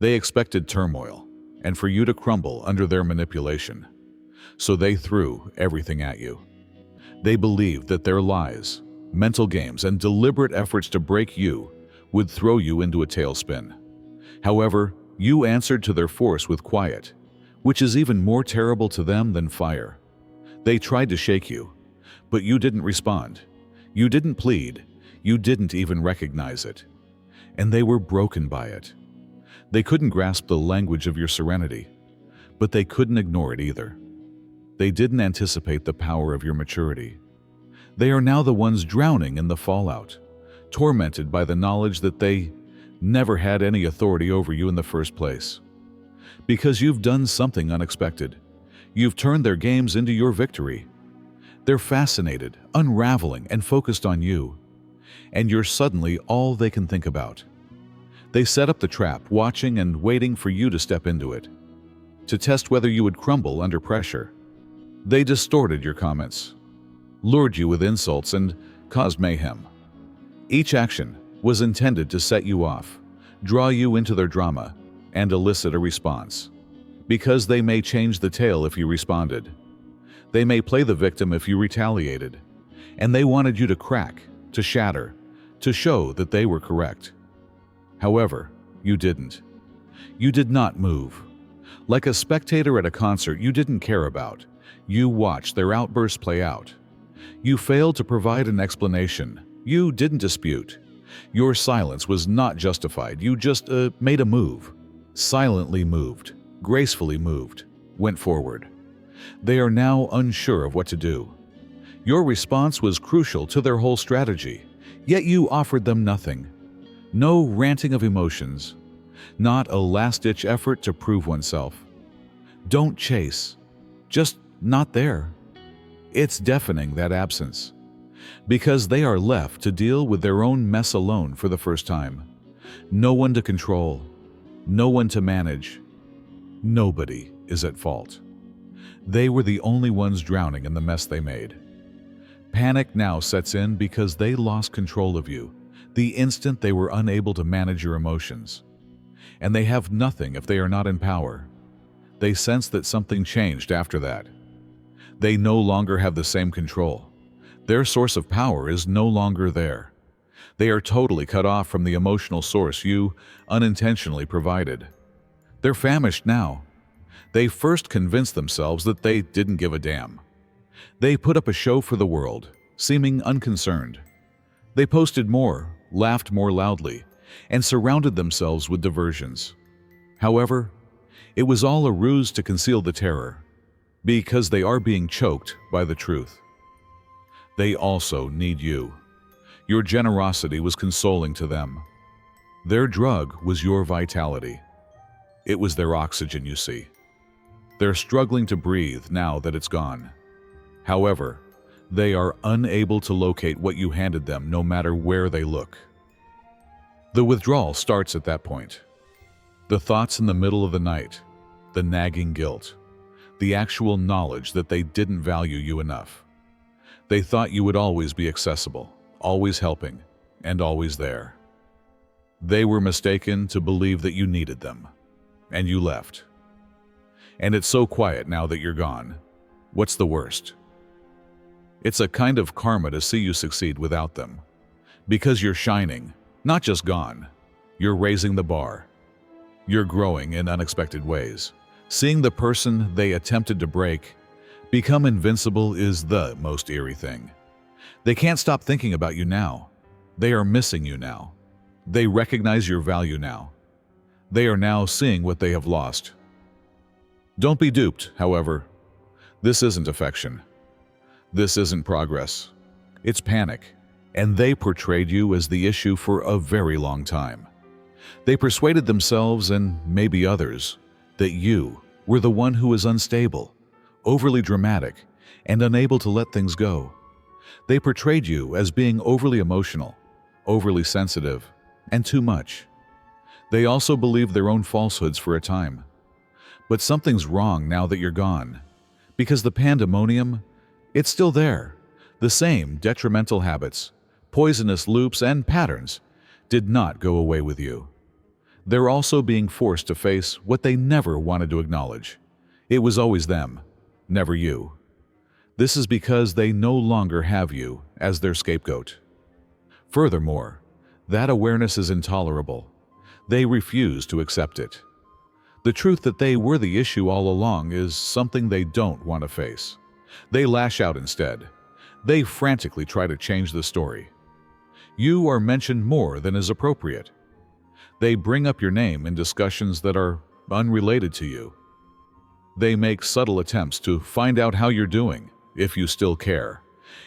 They expected turmoil, and for you to crumble under their manipulation. So they threw everything at you. They believed that their lies, mental games, and deliberate efforts to break you would throw you into a tailspin. However, you answered to their force with quiet, which is even more terrible to them than fire. They tried to shake you, but you didn't respond. You didn't plead. You didn't even recognize it. And they were broken by it. They couldn't grasp the language of your serenity, but they couldn't ignore it either. They didn't anticipate the power of your maturity. They are now the ones drowning in the fallout, tormented by the knowledge that they never had any authority over you in the first place. Because you've done something unexpected. You've turned their games into your victory. They're fascinated, unraveling, and focused on you. And you're suddenly all they can think about. They set up the trap, watching and waiting for you to step into it, to test whether you would crumble under pressure. They distorted your comments, lured you with insults, and caused mayhem. Each action was intended to set you off, draw you into their drama, and elicit a response. Because they may change the tale if you responded. They may play the victim if you retaliated. And they wanted you to crack, to shatter, to show that they were correct. However, you didn't. You did not move. Like a spectator at a concert you didn't care about, you watched their outbursts play out. You failed to provide an explanation. You didn't dispute. Your silence was not justified. You just made a move. Silently moved, gracefully moved, went forward. They are now unsure of what to do. Your response was crucial to their whole strategy, yet you offered them nothing. No ranting of emotions, not a last-ditch effort to prove oneself. Don't chase, just not there. It's deafening, that absence, because they are left to deal with their own mess alone for the first time. No one to control, no one to manage. Nobody is at fault. They were the only ones drowning in the mess they made. Panic now sets in because they lost control of you the instant they were unable to manage your emotions. And they have nothing if they are not in power. They sense that something changed after that. They no longer have the same control. Their source of power is no longer there. They are totally cut off from the emotional source you unintentionally provided. They're famished now. They first convinced themselves that they didn't give a damn. They put up a show for the world, seeming unconcerned. They posted more, laughed more loudly, and surrounded themselves with diversions. However, it was all a ruse to conceal the terror, because they are being choked by the truth. They also need you. Your generosity was consoling to them. Their drug was your vitality. It was their oxygen, you see. They're struggling to breathe now that it's gone. However, they are unable to locate what you handed them no matter where they look. The withdrawal starts at that point. The thoughts in the middle of the night, the nagging guilt, the actual knowledge that they didn't value you enough. They thought you would always be accessible, always helping, and always there. They were mistaken to believe that you needed them, and you left. And it's so quiet now that you're gone. What's the worst? It's a kind of karma to see you succeed without them. Because you're shining, not just gone. You're raising the bar. You're growing in unexpected ways. Seeing the person they attempted to break become invincible is the most eerie thing. They can't stop thinking about you now. They are missing you now. They recognize your value now. They are now seeing what they have lost. Don't be duped, however. This isn't affection. This isn't progress. It's panic. And they portrayed you as the issue for a very long time. They persuaded themselves, and maybe others, that you were the one who was unstable, overly dramatic, and unable to let things go. They portrayed you as being overly emotional, overly sensitive, and too much. They also believed their own falsehoods for a time. But something's wrong now that you're gone, because the pandemonium, it's still there. The same detrimental habits, poisonous loops, and patterns did not go away with you. They're also being forced to face what they never wanted to acknowledge. It was always them, never you. This is because they no longer have you as their scapegoat. Furthermore, that awareness is intolerable. They refuse to accept it. The truth that they were the issue all along is something they don't want to face. They lash out instead. They frantically try to change the story. You are mentioned more than is appropriate. They bring up your name in discussions that are unrelated to you. They make subtle attempts to find out how you're doing, if you still care,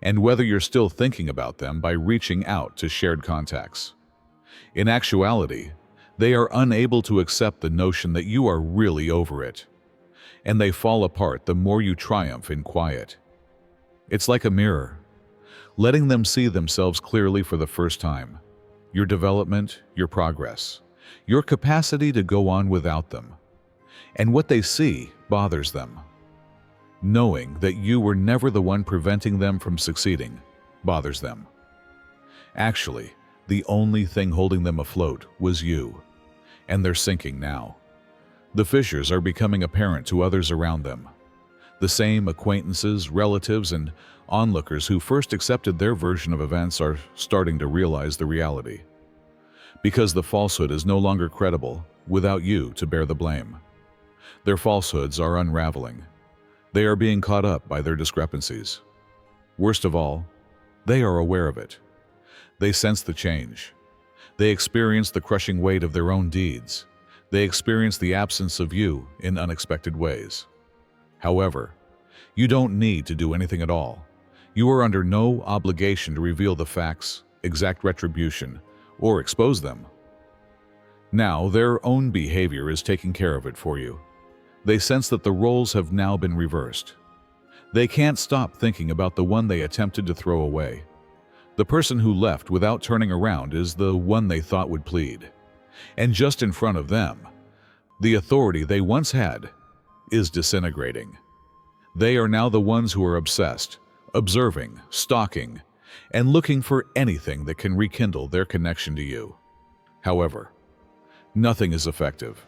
and whether you're still thinking about them by reaching out to shared contacts. In actuality, they are unable to accept the notion that you are really over it, and they fall apart the more you triumph in quiet. It's like a mirror, letting them see themselves clearly for the first time. Your development, your progress, your capacity to go on without them. And what they see bothers them. Knowing that you were never the one preventing them from succeeding bothers them. Actually, the only thing holding them afloat was you, and they're sinking now. The fissures are becoming apparent to others around them. The same acquaintances, relatives, and onlookers who first accepted their version of events are starting to realize the reality. Because the falsehood is no longer credible without you to bear the blame. Their falsehoods are unraveling. They are being caught up by their discrepancies. Worst of all, they are aware of it. They sense the change. They experience the crushing weight of their own deeds. They experience the absence of you in unexpected ways. However, you don't need to do anything at all. You are under no obligation to reveal the facts, exact retribution, or expose them. Now, their own behavior is taking care of it for you. They sense that the roles have now been reversed. They can't stop thinking about the one they attempted to throw away. The person who left without turning around is the one they thought would plead. And just in front of them, the authority they once had is disintegrating. They are now the ones who are obsessed, observing, stalking, and looking for anything that can rekindle their connection to you. However, nothing is effective.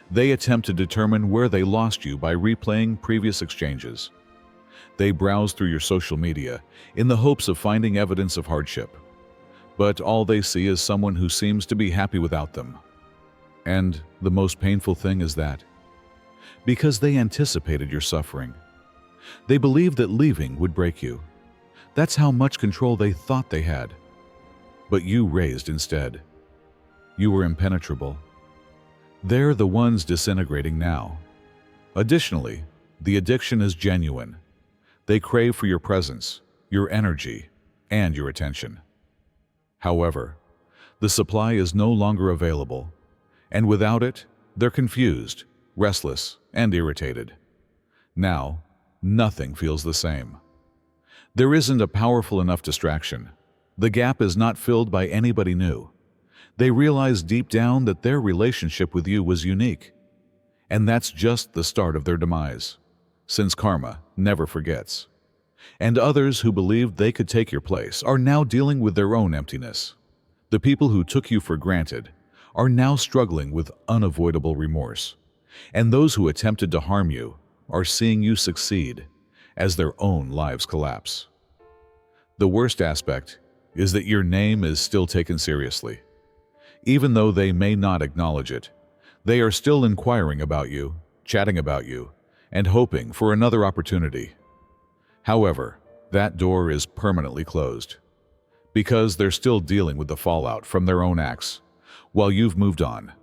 They attempt to determine where they lost you by replaying previous exchanges. They browse through your social media in the hopes of finding evidence of hardship. But all they see is someone who seems to be happy without them. And the most painful thing is that, because they anticipated your suffering, they believed that leaving would break you. That's how much control they thought they had. But you raised instead. You were impenetrable. They're the ones disintegrating now. Additionally, the addiction is genuine. They crave for your presence, your energy, and your attention. However, the supply is no longer available, and without it, they're confused, restless, and irritated. Now, nothing feels the same. There isn't a powerful enough distraction. The gap is not filled by anybody new. They realize deep down that their relationship with you was unique. And that's just the start of their demise, since karma never forgets. And others who believed they could take your place are now dealing with their own emptiness. The people who took you for granted are now struggling with unavoidable remorse. And those who attempted to harm you are seeing you succeed as their own lives collapse. The worst aspect is that your name is still taken seriously. Even though they may not acknowledge it, they are still inquiring about you, chatting about you, and hoping for another opportunity. However, that door is permanently closed, because they're still dealing with the fallout from their own acts, while you've moved on.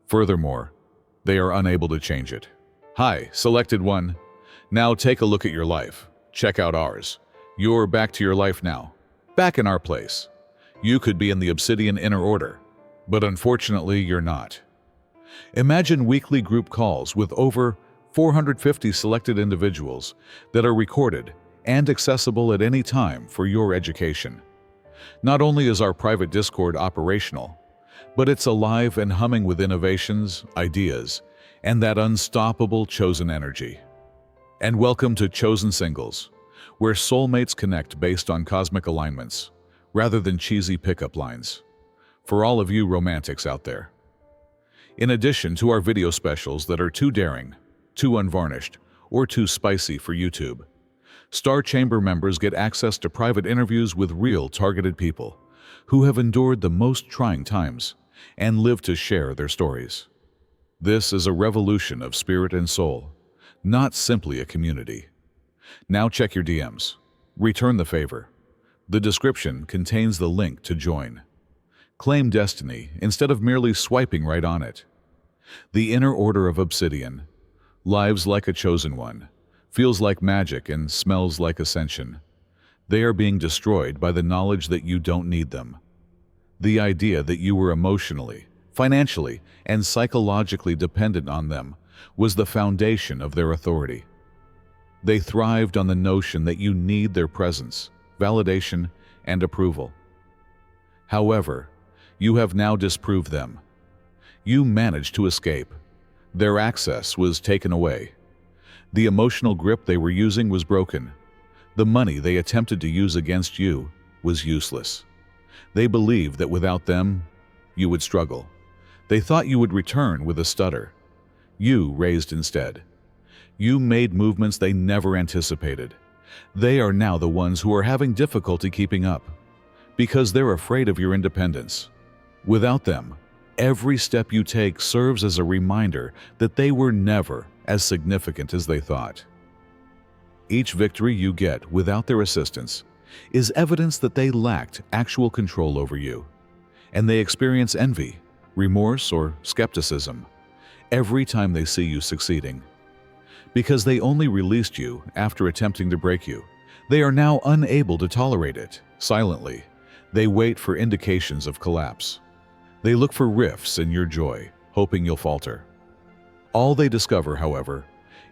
Furthermore, they are unable to change it. Hi, selected one. Now take a look at your life. Check out ours. You're back to your life now. Back in our place. You could be in the Obsidian Inner Order, but unfortunately you're not. Imagine weekly group calls with over 450 selected individuals that are recorded and accessible at any time for your education. Not only is our private Discord operational, but it's alive and humming with innovations, ideas, and that unstoppable chosen energy. And welcome to Chosen Singles, where soulmates connect based on cosmic alignments, rather than cheesy pickup lines. For all of you romantics out there, In addition to our video specials that are too daring, too unvarnished, or too spicy for YouTube, Star Chamber members get access to private interviews with real targeted people who have endured the most trying times and live to share their stories. This is a revolution of spirit and soul, not simply a community. Now check your DMs. Return the favor. The description contains the link to join. Claim destiny instead of merely swiping right on it. The Inner Order of Obsidian lives like a chosen one, feels like magic, and smells like ascension. They are being destroyed by the knowledge that you don't need them. The idea that you were emotionally, financially, and psychologically dependent on them was the foundation of their authority. They thrived on the notion that you need their presence, validation, and approval. However, you have now disproved them. You managed to escape. Their access was taken away. The emotional grip they were using was broken. The money they attempted to use against you was useless. They believed that without them, you would struggle. They thought you would return with a stutter. You raised instead. You made movements they never anticipated. They are now the ones who are having difficulty keeping up, because they're afraid of your independence. Without them, every step you take serves as a reminder that they were never as significant as they thought. Each victory you get without their assistance is evidence that they lacked actual control over you, and they experience envy, remorse, or skepticism every time they see you succeeding. Because they only released you after attempting to break you, they are now unable to tolerate it. Silently, they wait for indications of collapse. They look for rifts in your joy, hoping you'll falter. All they discover, however,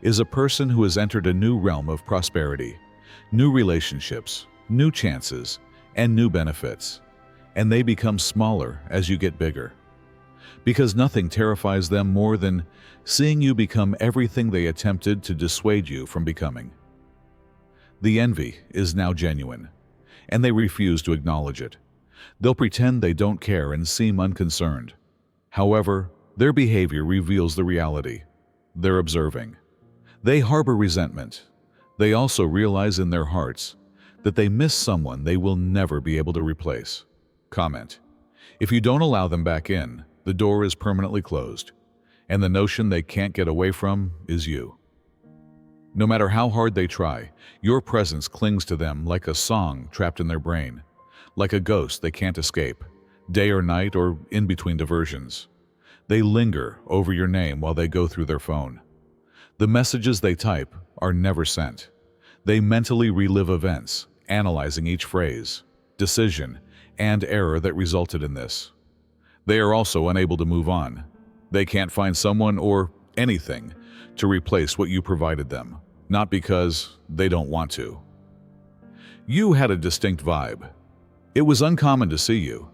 is a person who has entered a new realm of prosperity, new relationships, new chances, and new benefits, and they become smaller as you get bigger. Because nothing terrifies them more than seeing you become everything they attempted to dissuade you from becoming. The envy is now genuine, and they refuse to acknowledge it. They'll pretend they don't care and seem unconcerned. However, their behavior reveals the reality. They're observing. They harbor resentment. They also realize in their hearts that they miss someone they will never be able to replace. Comment: if you don't allow them back in, the door is permanently closed, and the notion they can't get away from is you. No matter how hard they try, your presence clings to them like a song trapped in their brain, like a ghost they can't escape, day or night or in between diversions. They linger over your name while they go through their phone. The messages they type are never sent. They mentally relive events, analyzing each phrase, decision, and error that resulted in this. They are also unable to move on. They can't find someone or anything to replace what you provided them, not because they don't want to. You had a distinct vibe. It was uncommon to see you.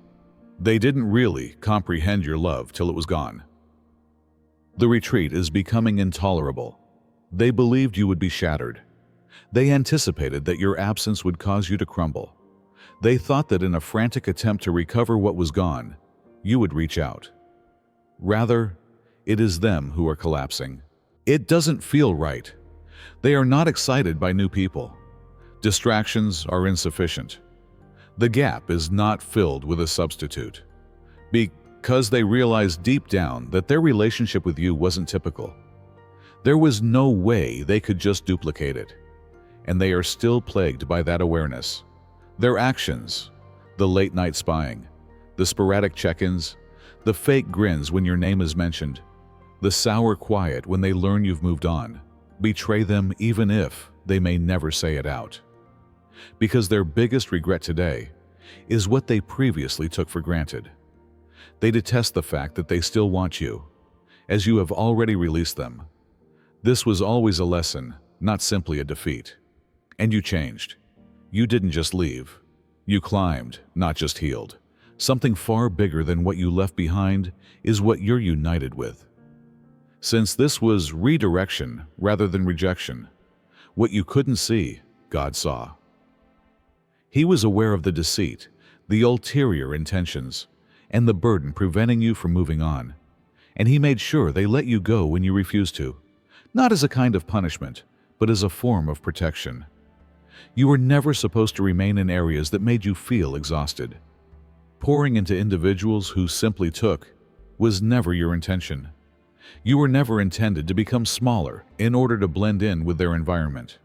They didn't really comprehend your love till it was gone. The retreat is becoming intolerable. They believed you would be shattered. They anticipated that your absence would cause you to crumble. They thought that in a frantic attempt to recover what was gone, you would reach out. Rather, it is them who are collapsing. It doesn't feel right. They are not excited by new people. Distractions are insufficient. The gap is not filled with a substitute. Because they realized deep down that their relationship with you wasn't typical. There was no way they could just duplicate it. And they are still plagued by that awareness. Their actions, the late-night spying, the sporadic check-ins, the fake grins when your name is mentioned, the sour quiet when they learn you've moved on, betray them even if they may never say it out. Because their biggest regret today is what they previously took for granted. They detest the fact that they still want you, as you have already released them. This was always a lesson, not simply a defeat. And you changed. You didn't just leave. You climbed, not just healed. Something far bigger than what you left behind is what you're united with. Since this was redirection rather than rejection, what you couldn't see, God saw. He was aware of the deceit, the ulterior intentions, and the burden preventing you from moving on. and He made sure they let you go when you refused to, not as a kind of punishment, but as a form of protection. You were never supposed to remain in areas that made you feel exhausted. Pouring into individuals who simply took was never your intention. You were never intended to become smaller in order to blend in with their environment.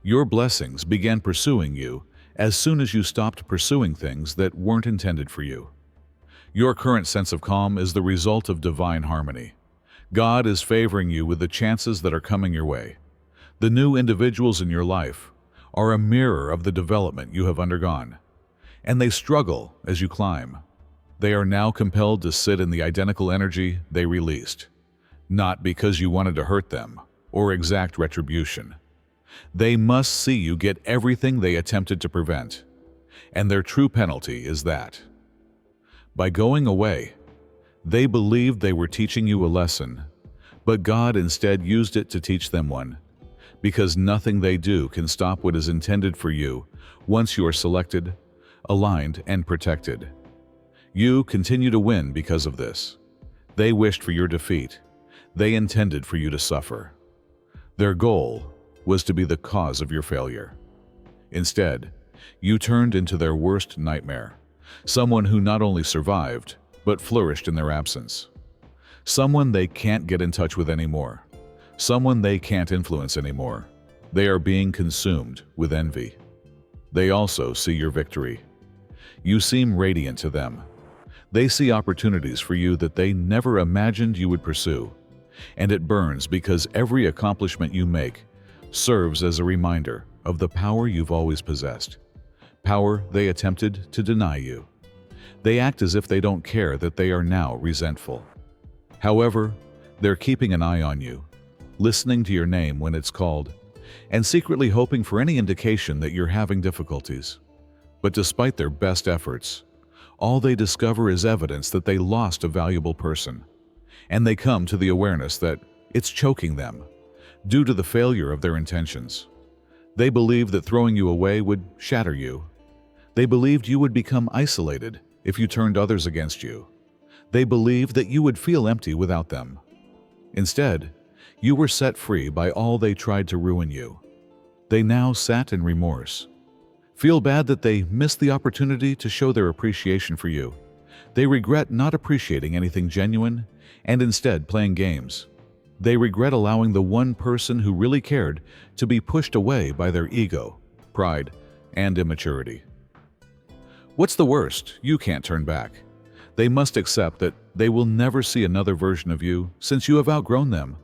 Your blessings began pursuing you as soon as you stopped pursuing things that weren't intended for you. Your current sense of calm is the result of divine harmony. God is favoring you with the chances that are coming your way. The new individuals in your life are a mirror of the development you have undergone, and they struggle as you climb. They are now compelled to sit in the identical energy they released, not because you wanted to hurt them or exact retribution. They must see you get everything they attempted to prevent, and their true penalty is that. By going away, they believed they were teaching you a lesson, but God instead used it to teach them one, because nothing they do can stop what is intended for you once you are selected, aligned, and protected. You continue to win because of this. They wished for your defeat. They intended for you to suffer. Their goal was to be the cause of your failure. Instead, you turned into their worst nightmare, someone who not only survived, but flourished in their absence. Someone they can't get in touch with anymore. Someone they can't influence anymore. They are being consumed with envy. They also see your victory. You seem radiant to them. They see opportunities for you that they never imagined you would pursue, and it burns because every accomplishment you make serves as a reminder of the power you've always possessed, power they attempted to deny you. They act as if they don't care that they are now resentful. However, they're keeping an eye on you, listening to your name when it's called, and secretly hoping for any indication that you're having difficulties. But despite their best efforts, all they discover is evidence that they lost a valuable person, and they come to the awareness that it's choking them due to the failure of their intentions. They believed that throwing you away would shatter you. They believed you would become isolated if you turned others against you. They believed that you would feel empty without them. Instead, you were set free by all they tried to ruin you. They now sat in remorse. Feel bad that they missed the opportunity to show their appreciation for you. They regret not appreciating anything genuine and instead playing games. They regret allowing the one person who really cared to be pushed away by their ego, pride, and immaturity. What's the worst? You can't turn back. They must accept that they will never see another version of you since you have outgrown them.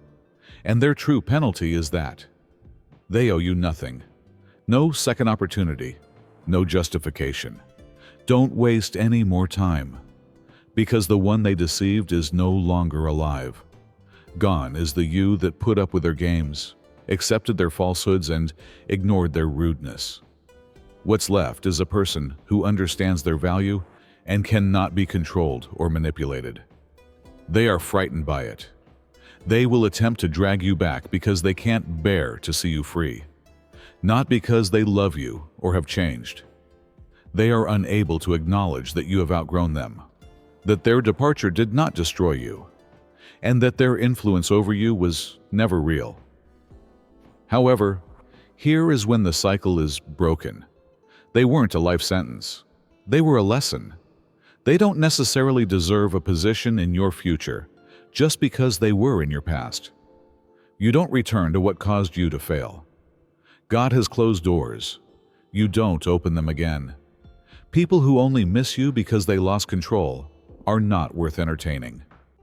And their true penalty is that they owe you nothing. No second opportunity, no justification. Don't waste any more time, because the one they deceived is no longer alive. Gone is the you that put up with their games, accepted their falsehoods, and ignored their rudeness. What's left is a person who understands their value and cannot be controlled or manipulated. They are frightened by it. They will attempt to drag you back because they can't bear to see you free, not because they love you or have changed. They are unable to acknowledge that you have outgrown them, that their departure did not destroy you, and that their influence over you was never real. However, here is when the cycle is broken. They weren't a life sentence. They were a lesson. They don't necessarily deserve a position in your future just because they were in your past. You don't return to what caused you to fail. God has closed doors. You don't open them again. People who only miss you because they lost control are not worth entertaining.